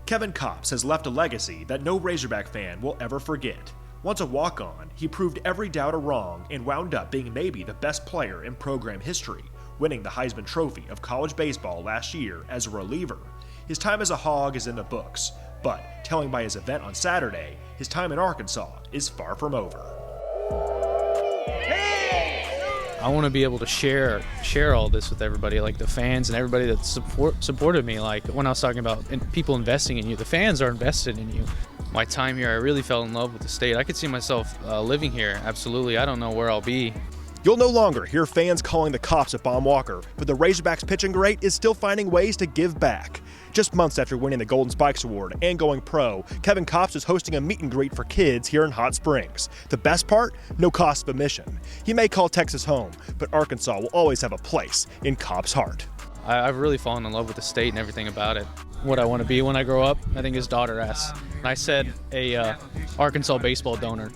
Kevin Kopps has left a legacy that no Razorback fan will ever forget. Once a walk-on, he proved every doubter wrong and wound up being maybe the best player in program history, winning the Heisman Trophy of college baseball last year as a reliever. His time as a Hog is in the books, but telling by his event on Saturday, his time in Arkansas is far from over. I want to be able to share all this with everybody, like the fans and everybody that supported me. Like when I was talking about people investing in you, the fans are invested in you. My time here, I really fell in love with the state. I could see myself living here, absolutely. I don't know where I'll be. You'll no longer hear fans calling the cops a bomb walker, but the Razorbacks pitching great is still finding ways to give back. Just months after winning the Golden Spikes Award and going pro, Kevin Kopps is hosting a meet and greet for kids here in Hot Springs. The best part? No cost of admission. He may call Texas home, but Arkansas will always have a place in Kopps' heart. I've really fallen in love with the state and everything about it. What I want to be when I grow up, I think his daughter asked. And I said a Arkansas baseball donor.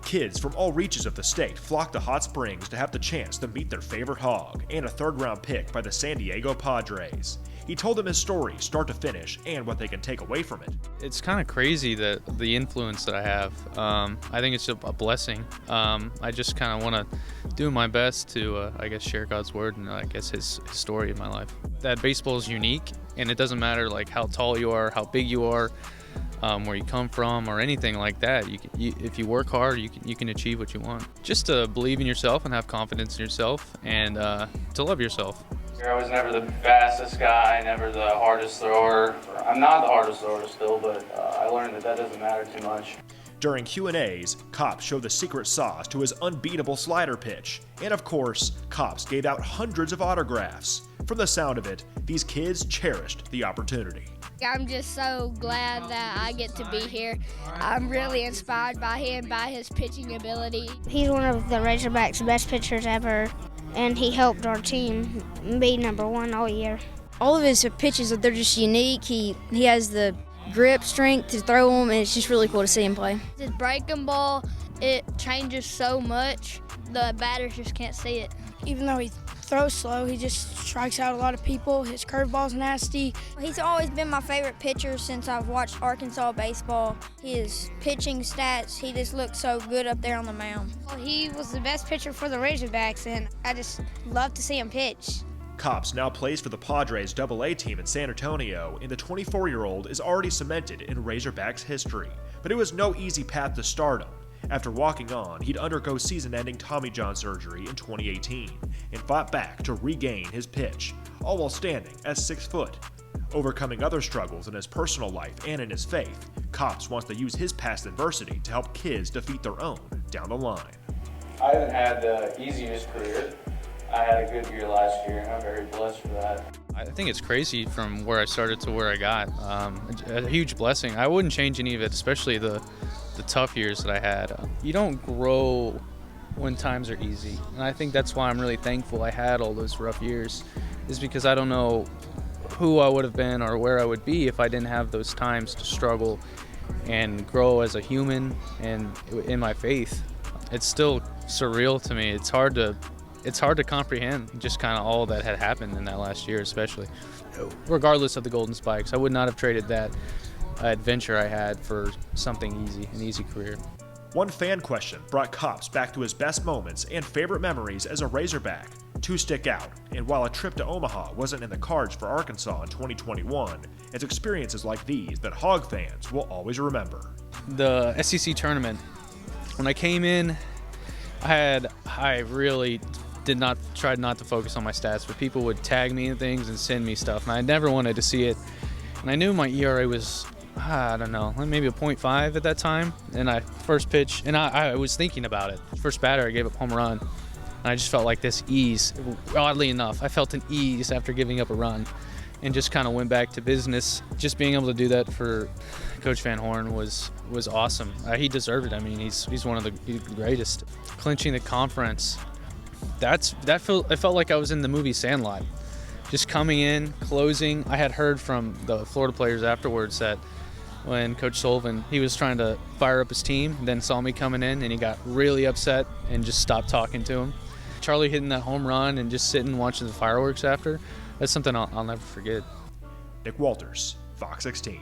Kids from all reaches of the state flock to Hot Springs to have the chance to meet their favorite Hog and a third-round pick by the San Diego Padres. He told them his story, start to finish, and what they can take away from it. It's kind of crazy that the influence that I have. I think it's a blessing. I just kind of want to do my best to, share God's word and his story in my life. That baseball is unique, and it doesn't matter like how tall you are, how big you are, where you come from, or anything like that. If you work hard, you can achieve what you want. Just to believe in yourself and have confidence in yourself, and to love yourself. I was never the fastest guy, never the hardest thrower. I'm not the hardest thrower still, but I learned that doesn't matter too much. During Q&As, Kopps showed the secret sauce to his unbeatable slider pitch. And of course, Kopps gave out hundreds of autographs. From the sound of it, these kids cherished the opportunity. I'm just so glad that I get to be here. I'm really inspired by him, by his pitching ability. He's one of the Razorbacks' best pitchers ever, and he helped our team be #1 all year. All of his pitches, they're just unique. He has the grip strength to throw them, and it's just really cool to see him play. His breaking ball, it changes so much, the batters just can't see it. Even though he throws slow, he just strikes out a lot of people. His curveball's nasty. He's always been my favorite pitcher since I've watched Arkansas baseball. His pitching stats, he just looks so good up there on the mound. Well, he was the best pitcher for the Razorbacks, and I just love to see him pitch. Kopps now plays for the Padres AA team in San Antonio, and the 24-year-old is already cemented in Razorbacks history. But it was no easy path to stardom. After walking on, he'd undergo season-ending Tommy John surgery in 2018 and fought back to regain his pitch, all while standing at 6 foot. Overcoming other struggles in his personal life and in his faith, Kopps wants to use his past adversity to help kids defeat their own down the line. I haven't had the easiest career. I had a good year last year, and I'm very blessed for that. I think it's crazy from where I started to where I got. A huge blessing. I wouldn't change any of it, especially the tough years that I had. You don't grow when times are easy, and I think that's why I'm really thankful I had all those rough years, is because I don't know who I would have been or where I would be if I didn't have those times to struggle and grow as a human and in my faith. It's still surreal to me. It's hard to comprehend just kind of all that had happened in that last year, especially. Regardless of the Golden Spikes, I would not have traded that adventure I had for something easy, an easy career. One fan question brought Kopps back to his best moments and favorite memories as a Razorback. Two stick out, and while a trip to Omaha wasn't in the cards for Arkansas in 2021, it's experiences like these that Hog fans will always remember. The SEC tournament, when I came in, I really tried not to focus on my stats, but people would tag me in things and send me stuff, and I never wanted to see it. And I knew my ERA was, I don't know, maybe a .5 at that time. And I first pitch, and I was thinking about it. First batter, I gave up home run. And I just felt like this ease. Oddly enough, I felt an ease after giving up a run, and just kind of went back to business. Just being able to do that for Coach Van Horn was awesome. He deserved it. I mean, he's one of the greatest. Clinching the conference, it felt like I was in the movie Sandlot. Just coming in, closing. I had heard from the Florida players afterwards that when Coach Sullivan, he was trying to fire up his team, then saw me coming in, and he got really upset and just stopped talking to him. Charlie hitting that home run and just sitting watching the fireworks after, that's something I'll never forget. Nick Walters, Fox 16.